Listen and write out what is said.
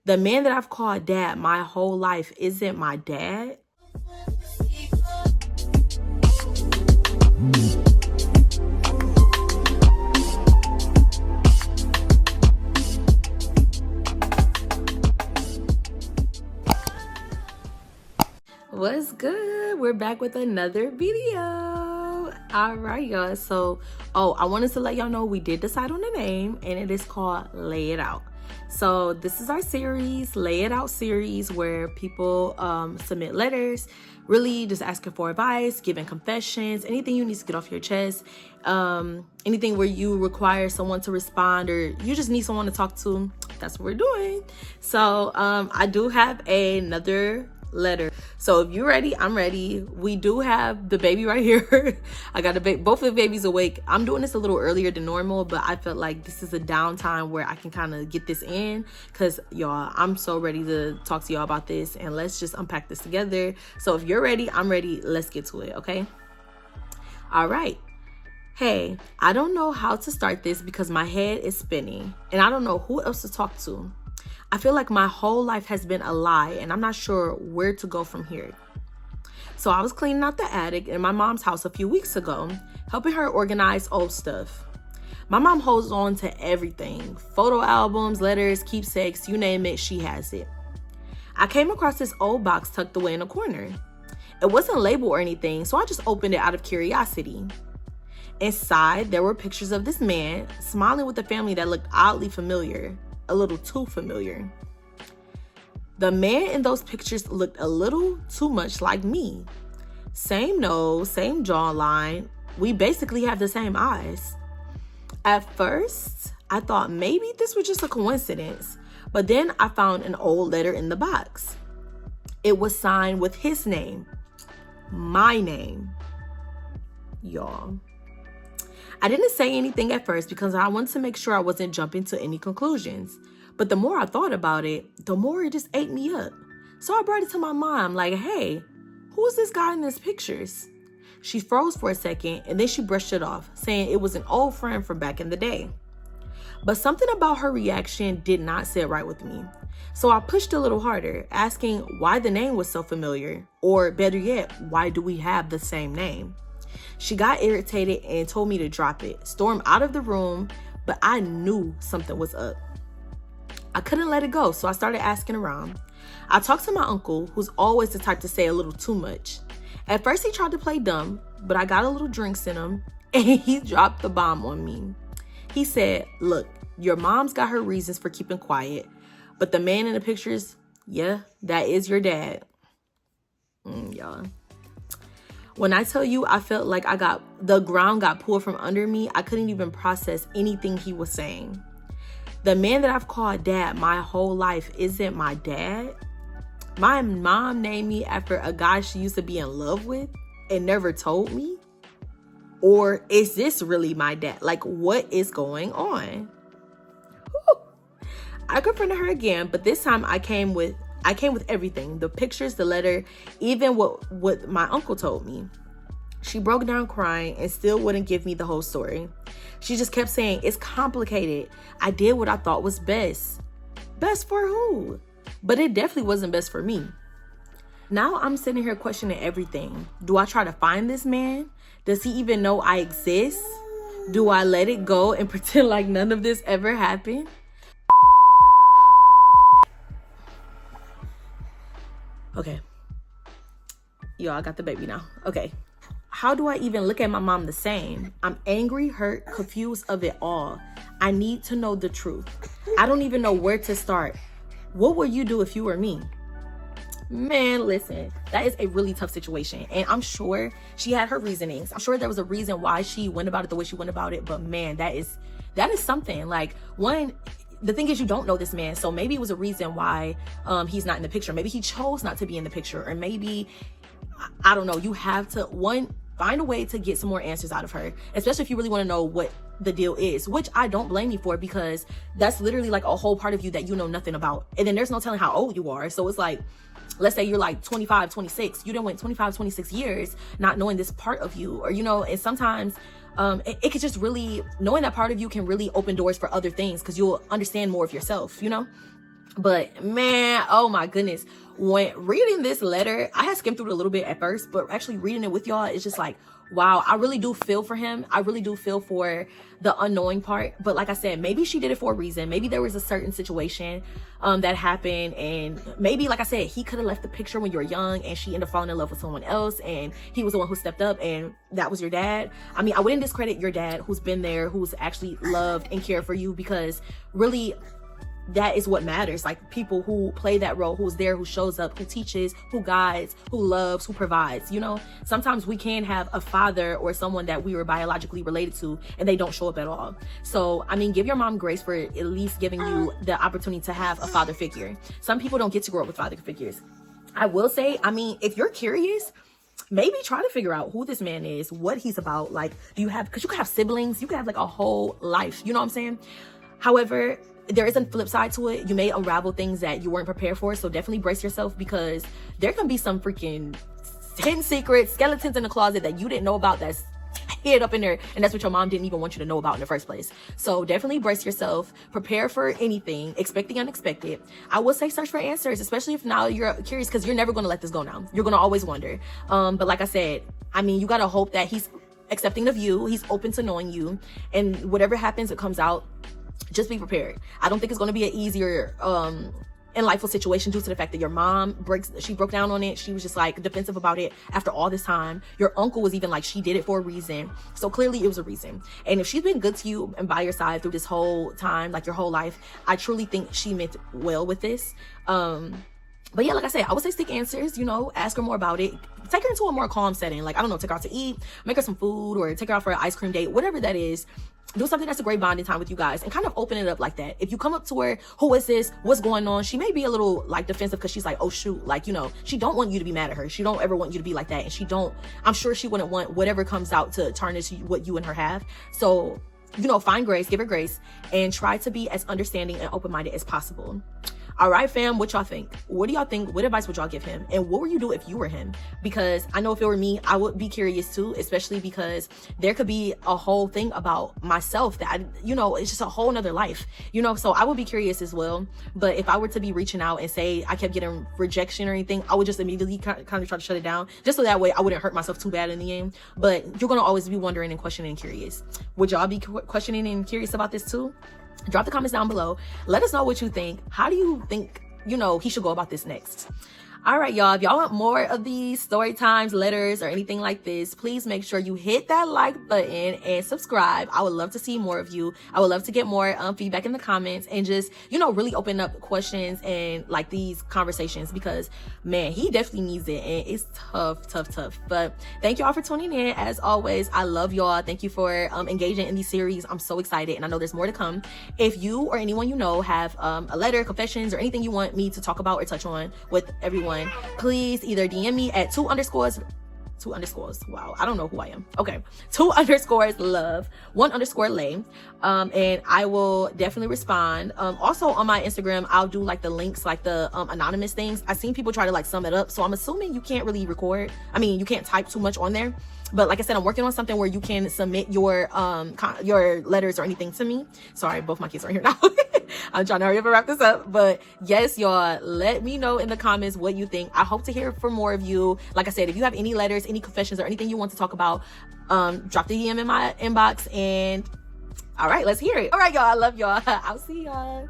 The man that I've called dad my whole life isn't my dad. What's good? We're back with another video. All right, y'all. So, I wanted to let y'all know we did decide on a name, and it is called Lay It Out. So this is our series, Lay It Out series, where people submit letters, really just asking for advice, giving confessions, anything you need to get off your chest, anything where you require someone to respond or you just need someone to talk to. That's what we're doing. So I do have another letter. So if you're ready, I'm ready. We do have the baby right here. I got both of the babies awake. I'm doing this a little earlier than normal, but I felt like this is a downtime where I can kind of get this in, because y'all, I'm so ready to talk to y'all about this, and let's just unpack this together. So if you're ready, I'm ready. Let's get to it, okay? All right. Hey, I don't know how to start this because my head is spinning and I don't know who else to talk to. I feel like my whole life has been a lie and I'm not sure where to go from here. So I was cleaning out the attic in my mom's house a few weeks ago, helping her organize old stuff. My mom holds on to everything: photo albums, letters, keepsakes, you name it, she has it. I came across this old box tucked away in a corner. It wasn't labeled or anything, so I just opened it out of curiosity. Inside, there were pictures of this man smiling with a family that looked oddly familiar. A little too familiar. The man in those pictures looked a little too much like me. Same nose, same jawline. We basically have the same eyes. At first, I thought maybe this was just a coincidence, but then I found an old letter in the box. It was signed with his name, my name. Y'all. I didn't say anything at first because I wanted to make sure I wasn't jumping to any conclusions. But the more I thought about it, the more it just ate me up. So I brought it to my mom, like, hey, who's this guy in these pictures? She froze for a second and then she brushed it off, saying it was an old friend from back in the day. But something about her reaction did not sit right with me. So I pushed a little harder, asking why the name was so familiar, or better yet, why do we have the same name? She got irritated and told me to drop it, storm out of the room, but I knew something was up. I couldn't let it go, so I started asking around. I talked to my uncle, who's always the type to say a little too much. At first, he tried to play dumb, but I got a little drinks in him, and he dropped the bomb on me. He said, look, your mom's got her reasons for keeping quiet, but the man in the pictures, yeah, that is your dad. Y'all. When I tell you I felt like the ground got pulled from under me, I couldn't even process anything he was saying. The man that I've called dad my whole life isn't my dad. My mom named me after a guy she used to be in love with and never told me. Or is this really my dad? Like, what is going on? Whew. I confronted her again, but this time I came with everything: the pictures, the letter, even what my uncle told me. She broke down crying and still wouldn't give me the whole story. She just kept saying, it's complicated. I did what I thought was best. Best for who? But it definitely wasn't best for me. Now I'm sitting here questioning everything. Do I try to find this man? Does he even know I exist? Do I let it go and pretend like none of this ever happened? Okay. Yo, I got the baby now. Okay. How do I even look at my mom the same? I'm angry, hurt, confused of it all. I need to know the truth. I don't even know where to start. What would you do if you were me? Man, listen, that is a really tough situation. And I'm sure she had her reasonings. I'm sure there was a reason why she went about it the way she went about it. But man, that is something. Like, one, the thing is, you don't know this man, so maybe it was a reason why he's not in the picture. Maybe he chose not to be in the picture, or maybe, I don't know. You have to, find a way to get some more answers out of her, especially if you really want to know what the deal is, which I don't blame you for, because that's literally like a whole part of you that you know nothing about. And then there's no telling how old you are. So it's like, let's say you're like 25, 26, you done went 25, 26 years not knowing this part of you, or, and sometimes it could just really, knowing that part of you can really open doors for other things, because you'll understand more of yourself, But man, oh my goodness, when reading this letter, I had skimmed through it a little bit at first, but actually reading it with y'all, it's just like, wow, I really do feel for him. I really do feel for the unknowing part. But like I said, maybe she did it for a reason. Maybe there was a certain situation that happened, and maybe, like I said, he could have left the picture when you were young and she ended up falling in love with someone else, and he was the one who stepped up, and that was your dad. I mean, I wouldn't discredit your dad who's been there, who's actually loved and cared for you, because really, that is what matters. Like, people who play that role, who's there, who shows up, who teaches, who guides, who loves, who provides. You know, sometimes we can have a father or someone that we were biologically related to and they don't show up at all. So, I mean, give your mom grace for at least giving you the opportunity to have a father figure. Some people don't get to grow up with father figures. I will say, I mean, if you're curious, maybe try to figure out who this man is, what he's about. Like, do you have, because you could have siblings, you could have like a whole life, you know what I'm saying? However, there is a flip side to it. You may unravel things that you weren't prepared for. So definitely brace yourself, because there can be some freaking hidden secrets, skeletons in the closet that you didn't know about, that's hid up in there. And that's what your mom didn't even want you to know about in the first place. So definitely brace yourself, prepare for anything, expect the unexpected. I will say search for answers, especially if now you're curious, because you're never going to let this go now. You're going to always wonder. But like I said, I mean, you got to hope that he's accepting of you. He's open to knowing you, and whatever happens, it comes out. Just be prepared. I don't think it's going to be an easier enlightful situation due to the fact that your mom broke down on it. She was just like defensive about it after all this time. Your uncle was even like, she did it for a reason. So clearly it was a reason. And if she's been good to you and by your side through this whole time, like your whole life, I truly think she meant well with this. But yeah, like I said, I would say seek answers, you know, ask her more about it. Take her into a more calm setting. Like, I don't know, take her out to eat, make her some food, or take her out for an ice cream date, whatever that is. Do something that's a great bonding time with you guys, and kind of open it up like that. If you come up to her, who is this? What's going on? She may be a little like defensive, because she's like, oh shoot, like, you know, she don't want you to be mad at her. She don't ever want you to be like that. And I'm sure she wouldn't want whatever comes out to turn into what you and her have. So, you know, find grace, give her grace, and try to be as understanding and open-minded as possible. All right, fam, what y'all think? What do y'all think? What advice would y'all give him? And what would you do if you were him? Because I know if it were me, I would be curious too, especially because there could be a whole thing about myself that, you know, it's just a whole nother life, you know? So I would be curious as well. But if I were to be reaching out and say I kept getting rejection or anything, I would just immediately kind of try to shut it down, just so that way I wouldn't hurt myself too bad in the end. But you're going to always be wondering and questioning and curious. Would y'all be questioning and curious about this too? Drop the comments down below. Let us know what you think. How do you think, you know, he should go about this next? All right, y'all, if y'all want more of these story times, letters, or anything like this, please make sure you hit that like button and subscribe. I would love to see more of you. I would love to get more feedback in the comments, and just, you know, really open up questions and like these conversations, because man, he definitely needs it, and it's tough. But thank y'all for tuning in. As always, I love y'all. Thank you for engaging in these series. I'm so excited, and I know there's more to come. If you or anyone you know have a letter, confessions, or anything you want me to talk about or touch on with everyone, please either DM me at 2 underscores. Wow, I don't know who I am. Okay, 2 underscores love, 1 underscore lay. And I will definitely respond. Also on my Instagram, I'll do like the links, like the anonymous things. I've seen people try to like sum it up, so I'm assuming you can't really record. I mean, you can't type too much on there. But like I said, I'm working on something where you can submit your letters or anything to me. Sorry, both my kids are here now. I'm trying to hurry up and wrap this up. But yes, y'all, let me know in the comments what you think. I hope to hear from more of you. Like I said, if you have any letters, any confessions, or anything you want to talk about, drop the DM in my inbox. And all right, let's hear it. All right, y'all, I love y'all. I'll see y'all.